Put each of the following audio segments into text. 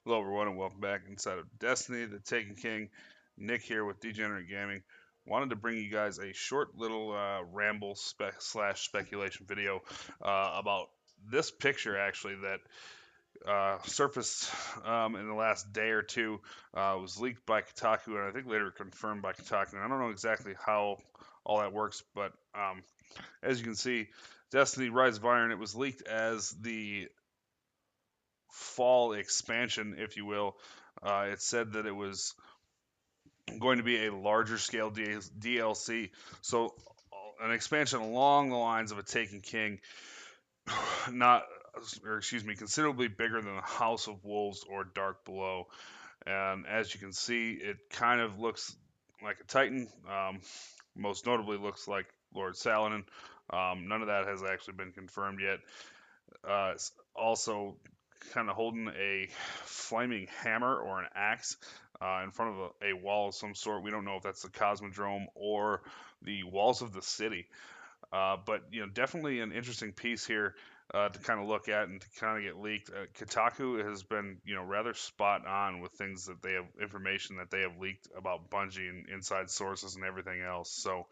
Hello, everyone, and welcome back inside of Destiny, the Taken King. Nick here with Degenerate Gaming. Wanted to bring you guys a short little ramble slash speculation video about this picture actually that surfaced in the last day or two. Was leaked by Kotaku and I think later confirmed by Kotaku. And I don't know exactly how all that works, but as you can see, Destiny Rise of Iron, it was leaked as the fall expansion, if you will. It said that it was going to be a larger scale DLC. So, an expansion along the lines of a Taken King, not, or excuse me, considerably bigger than the House of Wolves or Dark Below. And as you can see, it kind of looks like a Titan. Most notably, looks like Lord Saladin. None of that has actually been confirmed yet. It's also kind of holding a flaming hammer or an axe in front of a wall of some sort. We don't know if that's the Cosmodrome or the walls of the city. But definitely an interesting piece here to kind of look at and to kind of get leaked. Kotaku has been rather spot on with things that they have information that they have leaked about Bungie and inside sources and everything else. So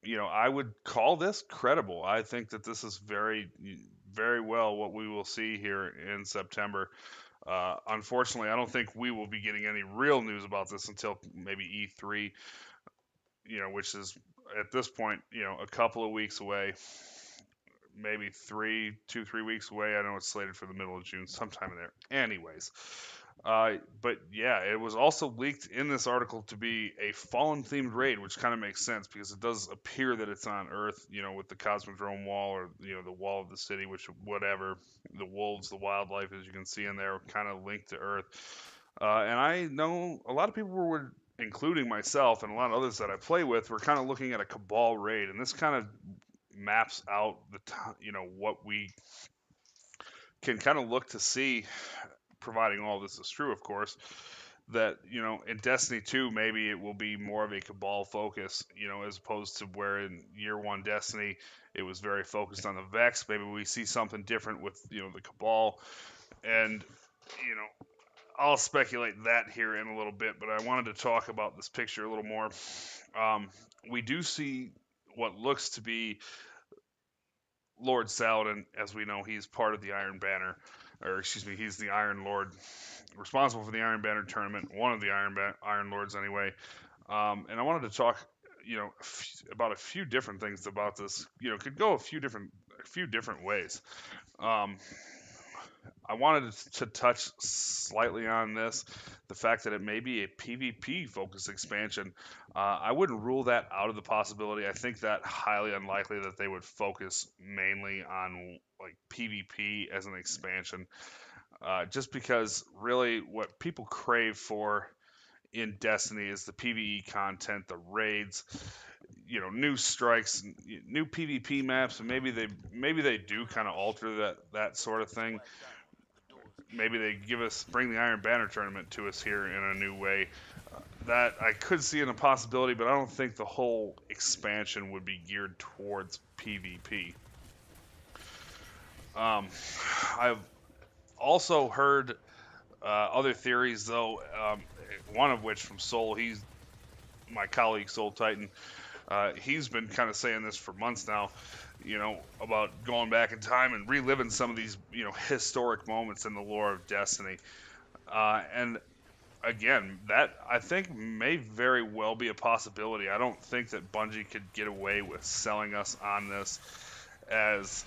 I would call this credible. I think that this is very well what we will see here in September. Unfortunately, I don't think we will be getting any real news about this until maybe E3, which is at this point, a couple of weeks away, maybe 3 weeks away. I know it's slated for the middle of June, sometime in there. Anyways, but yeah, it was also leaked in this article to be a fallen themed raid, which kind of makes sense because it does appear that it's on Earth, with the Cosmodrome wall or the wall of the city, which whatever, the wolves, the wildlife, as you can see in there, are kind of linked to Earth. And I know a lot of people were, including myself and a lot of others that I play with, were kind of looking at a Cabal raid, and this kind of maps out what we can kind of look to see, providing all this is true, of course, that in Destiny 2 maybe it will be more of a Cabal focus, as opposed to where in year one Destiny it was very focused on the Vex. Maybe we see something different with the Cabal, and I'll speculate that here in a little bit. But I wanted to talk about this picture a little more. Um, we do see what looks to be Lord Saladin. As we know, he's part of the Iron Banner, or excuse me, he's the Iron Lord responsible for the Iron Banner tournament, one of the Iron Lords anyway. And I wanted to talk, about a few different things about this. Could go a few different ways. Um, I wanted to touch slightly on this, the fact that it may be a PvP focused expansion. I wouldn't rule that out of the possibility. I think that highly unlikely that they would focus mainly on like PvP as an expansion, just because really what people crave for in Destiny is the PvE content, the raids, new strikes, new PvP maps, and maybe they do kind of alter that sort of thing. Maybe they bring the Iron Banner tournament to us here in a new way. That I could see in a possibility, but I don't think the whole expansion would be geared towards PvP. Um, I've also heard other theories, though. One of which from Soul, he's my colleague Soul Titan. He's been kind of saying this for months now, about going back in time and reliving some of these, historic moments in the lore of Destiny. And again, that I think may very well be a possibility. I don't think that Bungie could get away with selling us on this as,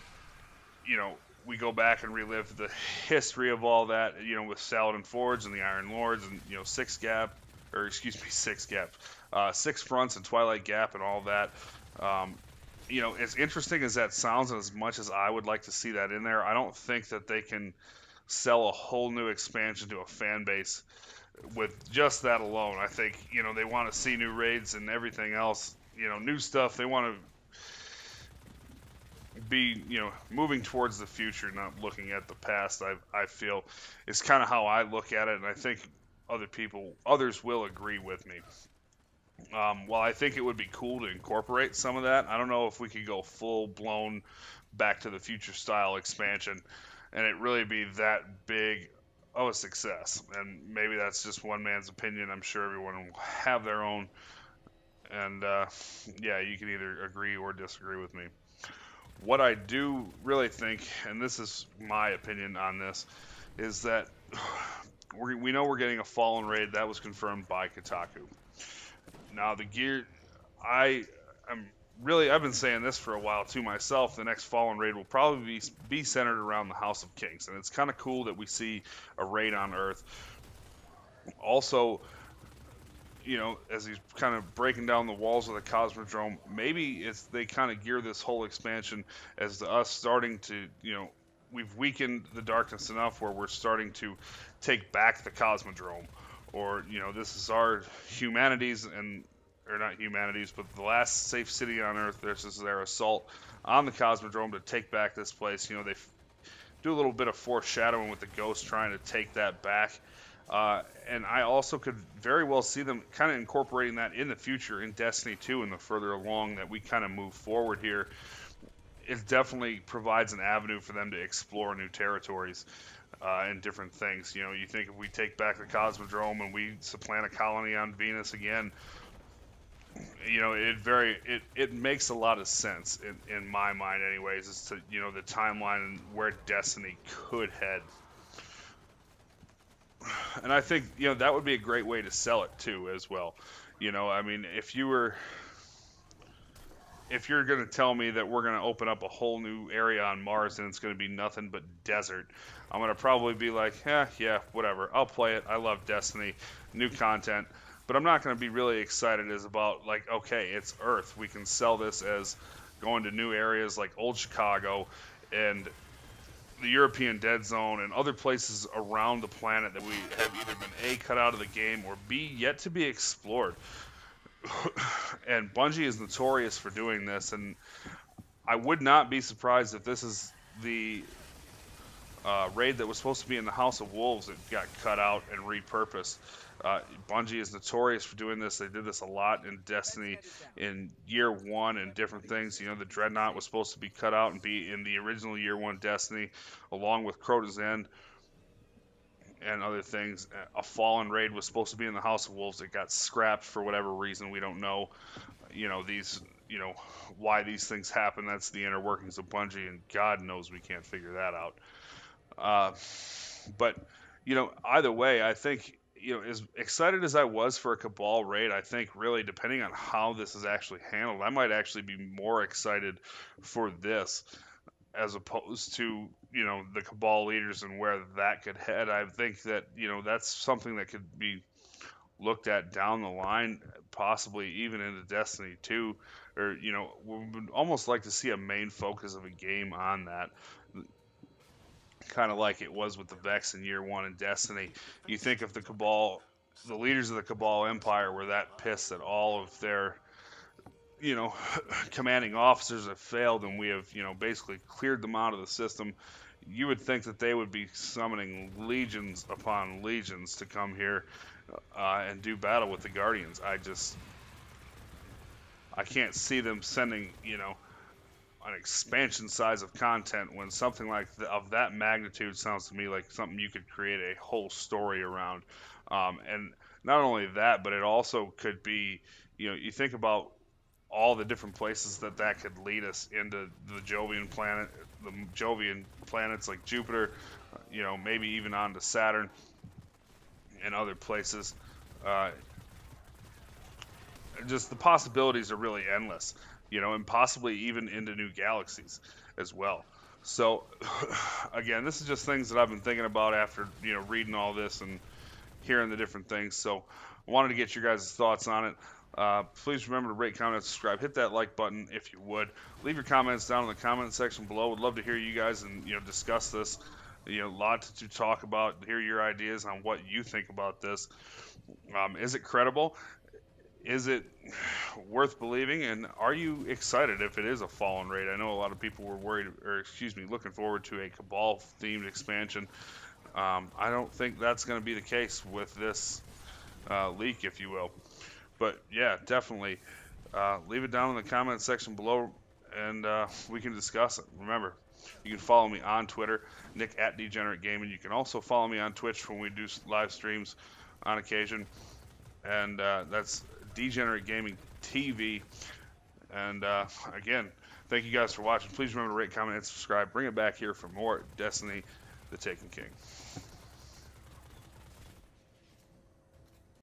you know, we go back and relive the history of all that, with Saladin Forge and the Iron Lords and, Six Gap, or excuse me, Six Gap, Six Fronts and Twilight Gap and all that. Um, as interesting as that sounds, and as much as I would like to see that in there, I don't think that they can sell a whole new expansion to a fan base with just that alone. I think, they want to see new raids and everything else, new stuff. They want to be, moving towards the future, not looking at the past. I feel is kind of how I look at it, and I think others will agree with me. While I think it would be cool to incorporate some of that, I don't know if we could go full blown Back to the Future style expansion, and it really be that big of a success. And maybe that's just one man's opinion. I'm sure everyone will have their own. And yeah, you can either agree or disagree with me. What I do really think, and this is my opinion on this, is that we know we're getting a Fallen raid that was confirmed by Kotaku. Now the gear, I am really I've been saying this for a while to myself. The next Fallen raid will probably be centered around the House of Kings, and it's kind of cool that we see a raid on Earth. Also, as he's kind of breaking down the walls of the Cosmodrome, maybe it's they kind of gear this whole expansion as to us starting to, we've weakened the darkness enough where we're starting to take back the Cosmodrome, or this is our humanities and or not humanities, but the last safe city on Earth. This is their assault on the Cosmodrome to take back this place. They do a little bit of foreshadowing with the Ghost trying to take that back. And I also could very well see them kind of incorporating that in the future in Destiny 2 and the further along that we kind of move forward here. It definitely provides an avenue for them to explore new territories and different things. You think if we take back the Cosmodrome and we supplant a colony on Venus again, it makes a lot of sense in my mind anyways as to the timeline and where Destiny could head. And I think that would be a great way to sell it too as well. I mean, if you're going to tell me that we're going to open up a whole new area on Mars and it's going to be nothing but desert, I'm going to probably be like, yeah, whatever, I'll play it. I love Destiny, new content. But I'm not going to be really excited as about like, okay, it's Earth. We can sell this as going to new areas like Old Chicago and the European Dead Zone and other places around the planet that we have either been A, cut out of the game, or B, yet to be explored. And Bungie is notorious for doing this, and I would not be surprised if this is the raid that was supposed to be in the House of Wolves that got cut out and repurposed. Bungie is notorious for doing this. They did this a lot in Destiny in year one and different things. The Dreadnought was supposed to be cut out and be in the original year one Destiny, along with Crota's End and other things. A Fallen raid was supposed to be in the House of Wolves. It got scrapped for whatever reason. We don't know. Why these things happen. That's the inner workings of Bungie, and God knows we can't figure that out. But either way, I think as excited as I was for a Cabal raid, I think really depending on how this is actually handled, I might actually be more excited for this as opposed to the Cabal leaders and where that could head. I think that that's something that could be looked at down the line, possibly even into Destiny 2, or we would almost like to see a main focus of a game on that. Kind of like it was with the Vex in year one in Destiny. You think if the Cabal, the leaders of the Cabal Empire were that pissed that all of their, commanding officers have failed and we have, basically cleared them out of the system, you would think that they would be summoning legions upon legions to come here and do battle with the Guardians. I can't see them sending, an expansion size of content when something like of that magnitude sounds to me like something you could create a whole story around. And not only that, but it also could be, you think about all the different places that could lead us into the Jovian planets like Jupiter, maybe even onto Saturn and other places. Just the possibilities are really endless. And possibly even into new galaxies as well. So, again, this is just things that I've been thinking about after, reading all this and hearing the different things. So, I wanted to get your guys' thoughts on it. Please remember to rate, comment, and subscribe. Hit that like button if you would. Leave your comments down in the comment section below. Would love to hear you guys and, discuss this. A lot to talk about, hear your ideas on what you think about this. Is it credible? Is it worth believing? And are you excited if it is a Fallen raid? I know a lot of people were looking forward to a Cabal-themed expansion. I don't think that's going to be the case with this leak, if you will. But yeah, definitely leave it down in the comment section below, and we can discuss it. Remember, You can follow me on Twitter, Nick at Degenerate Gaming. You can also follow me on Twitch when we do live streams on occasion, and that's Degenerate Gaming TV. And again, thank you guys for watching. Please remember to rate, comment, and subscribe. Bring it back here for more Destiny: The Taken King.